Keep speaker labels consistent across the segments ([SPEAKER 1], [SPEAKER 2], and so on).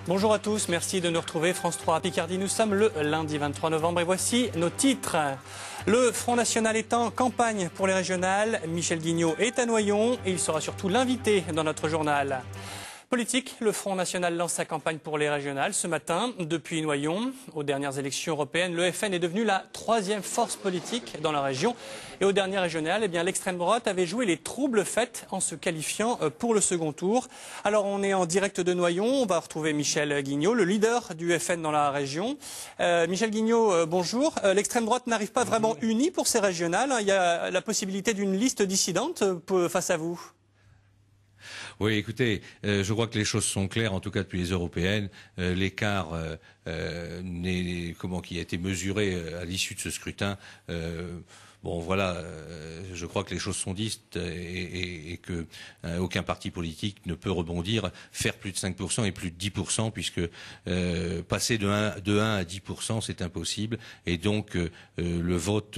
[SPEAKER 1] Bonjour à tous, merci de nous retrouver. France 3 à Picardie, nous sommes le lundi 23 novembre et voici nos titres. Le Front National est en campagne pour les régionales. Michel Guignot est à Noyon et il sera surtout l'invité dans notre journal. Politique, le Front National lance sa campagne pour les régionales ce matin. Depuis Noyon, aux dernières élections européennes, le FN est devenu la troisième force politique dans la région. Et aux dernières régionales, l'extrême droite avait joué les troubles faits en se qualifiant pour le second tour. Alors on est en direct de Noyon, on va retrouver Michel Guignot, le leader du FN dans la région. Michel Guignot, bonjour. L'extrême droite n'arrive pas vraiment unie pour ces régionales. Il y a la possibilité d'une liste dissidente face à vous.
[SPEAKER 2] Oui, écoutez, je crois que les choses sont claires, en tout cas depuis les européennes. L'écart qui a été mesuré à l'issue de ce scrutin. Bon, voilà, je crois que les choses sont dites et que aucun parti politique ne peut rebondir, faire plus de 5% et plus de 10%, puisque passer de 1 à 10%, c'est impossible. Et donc, le vote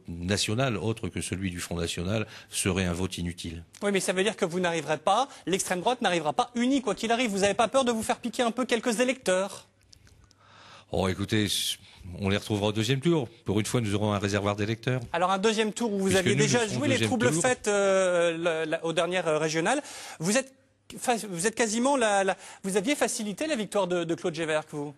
[SPEAKER 2] national, autre que celui du Front National, serait un vote inutile.
[SPEAKER 1] Oui, mais ça veut dire que vous n'arriverez pas, l'extrême droite n'arrivera pas unie, quoi qu'il arrive. Vous n'avez pas peur de vous faire piquer un peu quelques électeurs?
[SPEAKER 2] Oh, écoutez, on les retrouvera au deuxième tour. Pour une fois, nous aurons un réservoir d'électeurs.
[SPEAKER 1] Alors un deuxième tour où vous aviez déjà joué les troubles faits aux dernières régionales. Vous êtes quasiment vous aviez facilité la victoire de Claude Gévert, vous?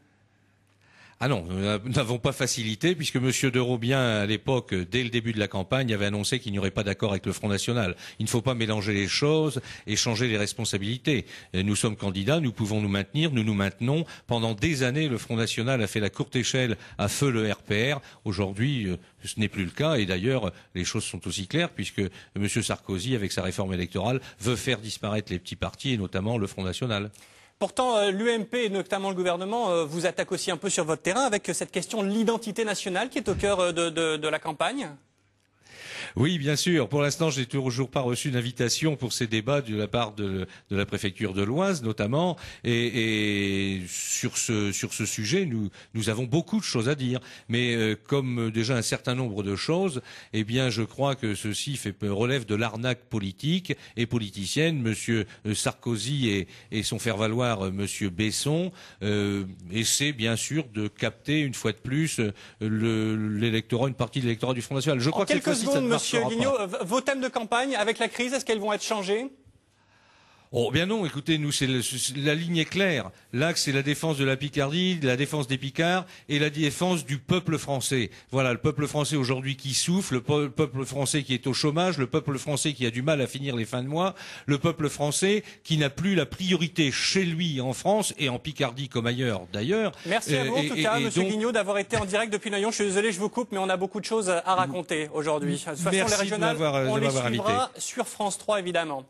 [SPEAKER 2] Ah non, nous n'avons pas facilité, puisque M. de Robien, à l'époque, dès le début de la campagne, avait annoncé qu'il n'y aurait pas d'accord avec le Front National. Il ne faut pas mélanger les choses et changer les responsabilités. Nous sommes candidats, nous pouvons nous maintenir, nous nous maintenons. Pendant des années, le Front National a fait la courte échelle à feu le RPR. Aujourd'hui, ce n'est plus le cas, et d'ailleurs, les choses sont aussi claires, puisque M. Sarkozy, avec sa réforme électorale, veut faire disparaître les petits partis, et notamment le Front National.
[SPEAKER 1] Pourtant, l'UMP et notamment le gouvernement vous attaquent aussi un peu sur votre terrain avec cette question de l'identité nationale qui est au cœur de la campagne.
[SPEAKER 2] Oui, bien sûr. Pour l'instant, je n'ai toujours pas reçu d'invitation pour ces débats de la part de la préfecture de l'Oise, notamment. Et sur ce sujet, nous avons beaucoup de choses à dire. Mais comme déjà un certain nombre de choses, eh bien, je crois que ceci relève de l'arnaque politique et politicienne. Monsieur Sarkozy et son faire-valoir, Monsieur Besson, essaient bien sûr de capter une fois de plus l'électorat, une partie de l'électorat du Front National. Je crois que cette fois-ci, ça ne marchera pas.
[SPEAKER 1] Monsieur Guignot, vos thèmes de campagne avec la crise, est-ce qu'elles vont être changées?
[SPEAKER 2] Oh bien non, écoutez, nous la ligne est claire. L'axe c'est la défense de la Picardie, la défense des Picards et la défense du peuple français. Voilà, le peuple français aujourd'hui qui souffre, le peuple français qui est au chômage, le peuple français qui a du mal à finir les fins de mois, le peuple français qui n'a plus la priorité chez lui en France et en Picardie comme ailleurs d'ailleurs.
[SPEAKER 1] Merci à vous en tout cas, Monsieur Guignot, d'avoir été en direct depuis Noyon. Je suis désolé, je vous coupe, mais on a beaucoup de choses à raconter aujourd'hui. De toute façon, les régionales, on les suivra sur France 3 évidemment.